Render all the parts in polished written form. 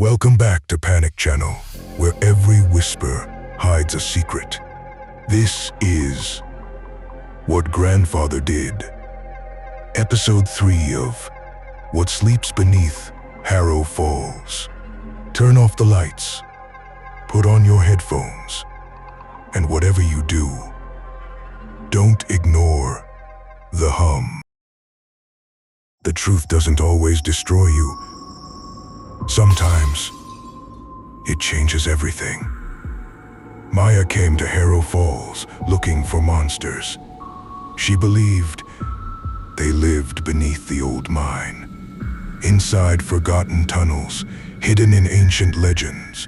Welcome back to Panic Channel, where every whisper hides a secret. This is What Grandfather Did, Episode 3 of What Sleeps Beneath Harrow Falls. Turn off the lights, put on your headphones, and whatever you do, don't ignore the hum. The truth doesn't always destroy you. Sometimes, it changes everything. Maya came to Harrow Falls looking for monsters. She believed they lived beneath the old mine, inside forgotten tunnels, hidden in ancient legends.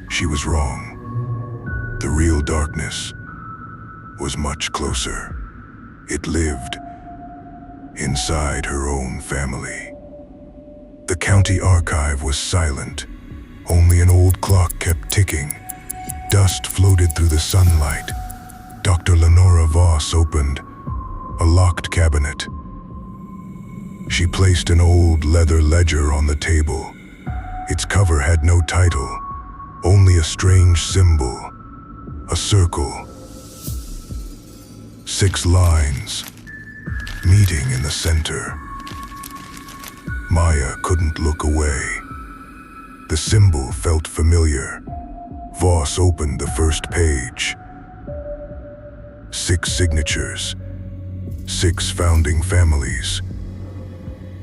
She was wrong. The real darkness was much closer. It lived inside her own family. The county archive was silent. Only an old clock kept ticking. Dust floated through the sunlight. Dr. Lenora Voss opened a locked cabinet. She placed an old leather ledger on the table. Its cover had no title, only a strange symbol, a circle. 6 lines, meeting in the center. Maya couldn't look away. The symbol felt familiar. Voss opened the first page. 6 signatures, 6 founding families.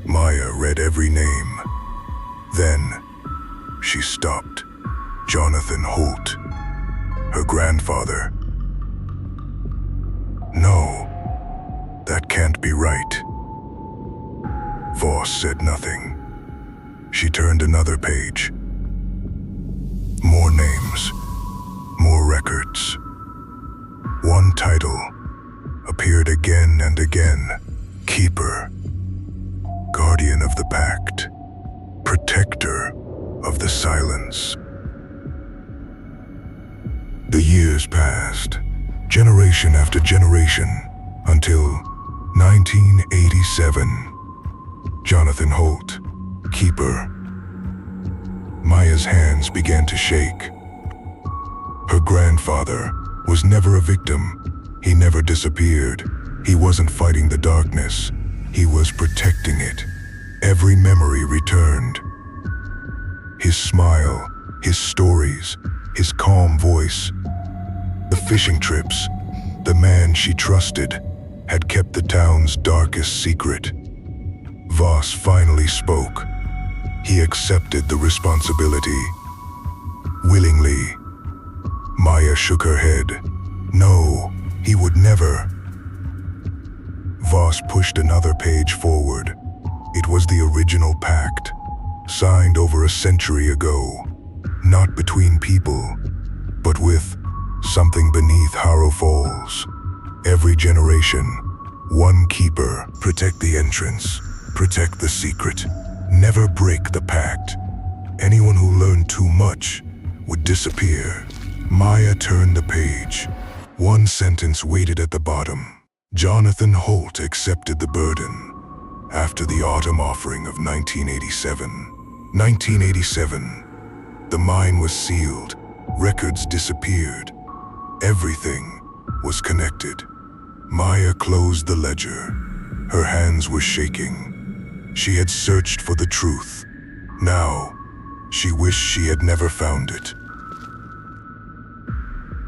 Maya read every name. Then, she stopped. Jonathan Holt, her grandfather. No, that can't be right. Voss said nothing. She turned another page. More names, more records. One title appeared again and again. Keeper, guardian of the pact, protector of the silence. The years passed, generation after generation, until 1987. Jonathan Holt, Keeper. Maya's hands began to shake. Her grandfather was never a victim. He never disappeared. He wasn't fighting the darkness. He was protecting it. Every memory returned. His smile, his stories, his calm voice. The fishing trips, the man she trusted, had kept the town's darkest secret. Voss finally spoke. He accepted the responsibility. Willingly. Maya shook her head. No, he would never. Voss pushed another page forward. It was the original pact, signed over a century ago. Not between people, but with something beneath Harrow Falls. Every generation, one keeper. Protect the entrance. Protect the secret. Never break the pact. Anyone who learned too much would disappear. Maya turned the page. One sentence waited at the bottom. Jonathan Holt accepted the burden. After the autumn offering of 1987. 1987. The mine was sealed. Records disappeared. Everything was connected. Maya closed the ledger. Her hands were shaking. She had searched for the truth. Now, she wished she had never found it.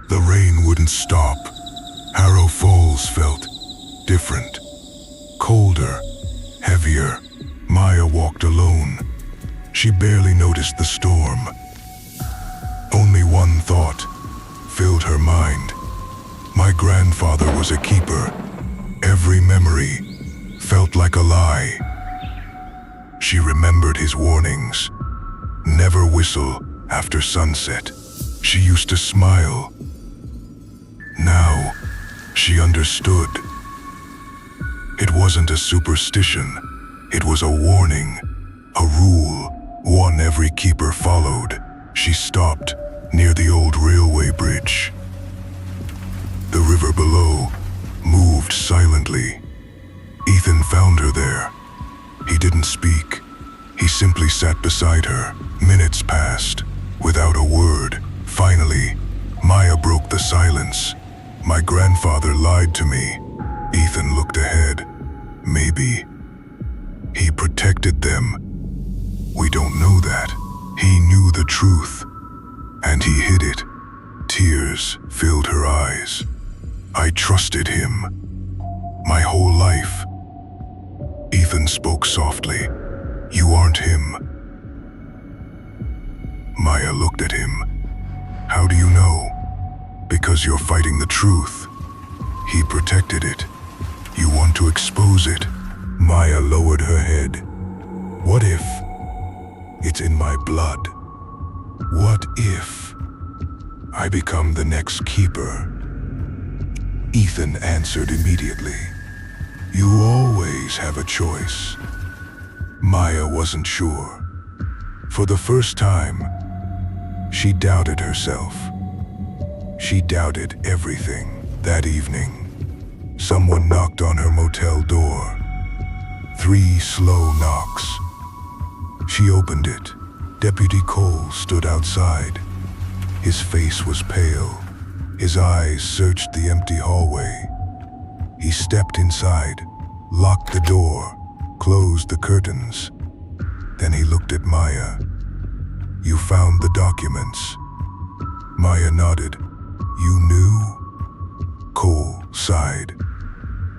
The rain wouldn't stop. Harrow Falls felt different. Colder, heavier. Maya walked alone. She barely noticed the storm. Only one thought filled her mind. My grandfather was a keeper. Every memory felt like a lie. She remembered his warnings. Never whistle after sunset. She used to smile. Now, she understood. It wasn't a superstition. It was a warning, a rule, one every keeper followed. She stopped near the old railway bridge. The river below moved silently. Ethan found her there. He didn't speak. He simply sat beside her. Minutes passed, without a word. Finally, Maya broke the silence. My grandfather lied to me. Ethan looked ahead. Maybe he protected them. We don't know that. He knew the truth, and he hid it. Tears filled her eyes. I trusted him my whole life. Ethan spoke softly. You aren't him. Maya looked at him. How do you know? Because you're fighting the truth. He protected it. You want to expose it. Maya lowered her head. What if it's in my blood? What if I become the next keeper? Ethan answered immediately. You always have a choice. Maya wasn't sure. For the first time, she doubted herself. She doubted everything. That evening, someone knocked on her motel door. 3 slow knocks. She opened it. Deputy Cole stood outside. His face was pale. His eyes searched the empty hallway. He stepped inside, locked the door, closed the curtains. Then he looked at Maya. You found the documents. Maya nodded. You knew? Cole sighed.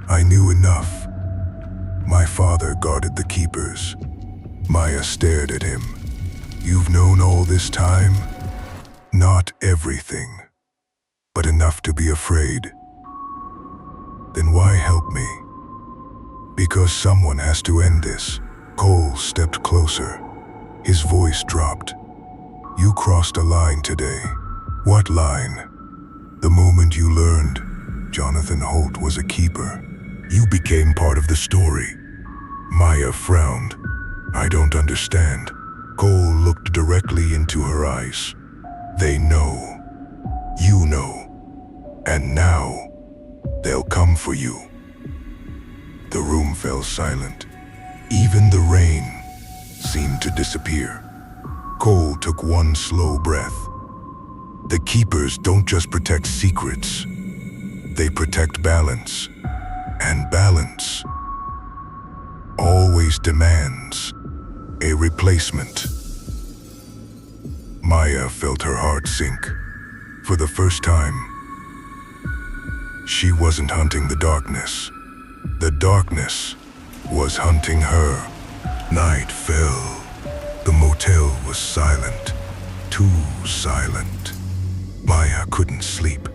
I knew enough. My father guarded the keepers. Maya stared at him. You've known all this time? Not everything, but enough to be afraid. Then why help me? Because someone has to end this. Cole stepped closer. His voice dropped. You crossed a line today. What line? The moment you learned Jonathan Holt was a keeper, you became part of the story. Maya frowned. I don't understand. Cole looked directly into her eyes. They know. You know. And now, they'll come for you. The room fell silent. Even the rain seemed to disappear. Cole took one slow breath. The keepers don't just protect secrets. They protect balance. And balance always demands a replacement. Maya felt her heart sink. For the first time, she wasn't hunting the darkness. The darkness was hunting her. Night fell. The motel was silent. Too silent. Maya couldn't sleep.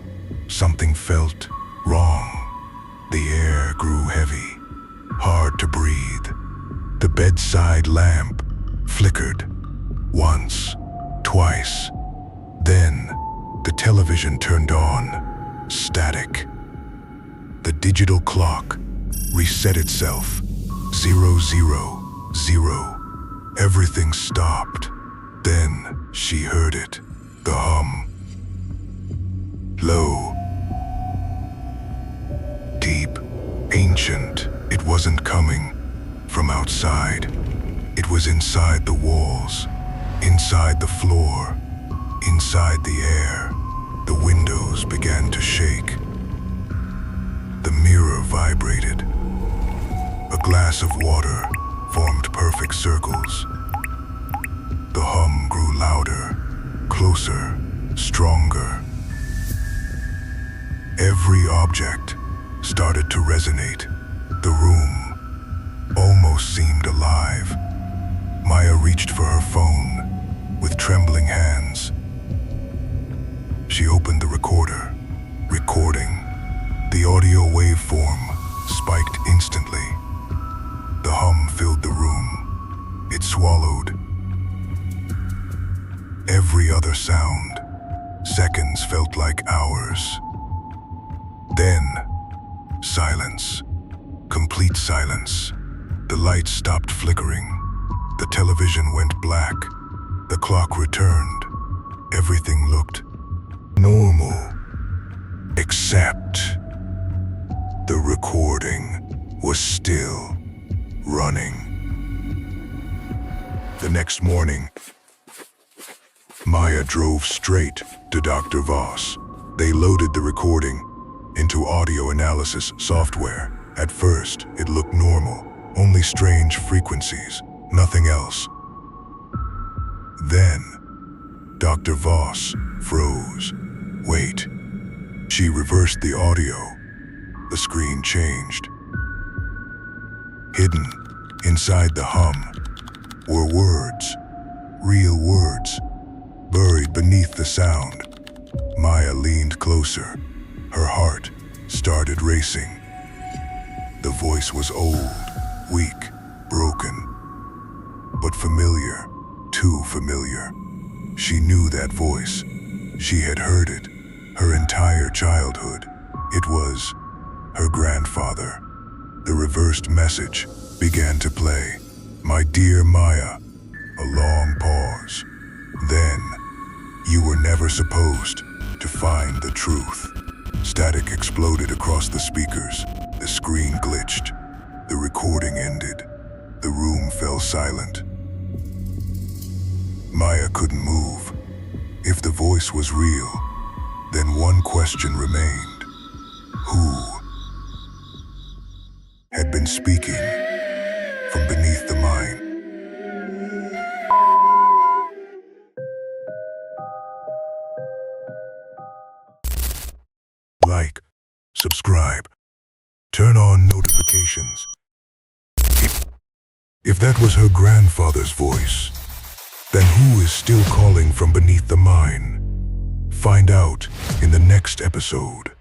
Something felt wrong. The air grew heavy, hard to breathe. The bedside lamp flickered. Once, twice. Then, the television turned on. Static. The digital clock reset itself. 000. Everything stopped. Then she heard it. The hum. Low. Deep. Ancient. It wasn't coming from outside. It was inside the walls. Inside the floor. Inside the air. The windows began to shake. The mirror vibrated. A glass of water formed perfect circles. The hum grew louder, closer, stronger. Every object started to resonate. The room almost seemed alive. Maya reached for her phone with trembling hands. She opened the recorder, recording. The audio waveform spiked instantly. The hum filled the room. It swallowed every other sound. Seconds felt like hours. Then, silence. Complete silence. The lights stopped flickering. The television went black. The clock returned. Everything looked normal, except the recording was still running. The next morning, Maya drove straight to Dr. Voss. They loaded the recording into audio analysis software. At first, it looked normal, only strange frequencies, nothing else. Then, Dr. Voss froze. Wait. She reversed the audio. The screen changed. Hidden inside the hum were words, real words, buried beneath the sound. Maya leaned closer. Her heart started racing. The voice was old, weak, broken, but familiar, too familiar. She knew that voice. She had heard it her entire childhood. It was her grandfather. The reversed message began to play. My dear Maya, a long pause. Then, you were never supposed to find the truth. Static exploded across the speakers. The screen glitched. The recording ended. The room fell silent. Maya couldn't move. If the voice was real, then one question remained. Who had been speaking from beneath the mine? Like, subscribe, turn on notifications. If that was her grandfather's voice, then who is still calling from beneath the mine? Find out in the next episode.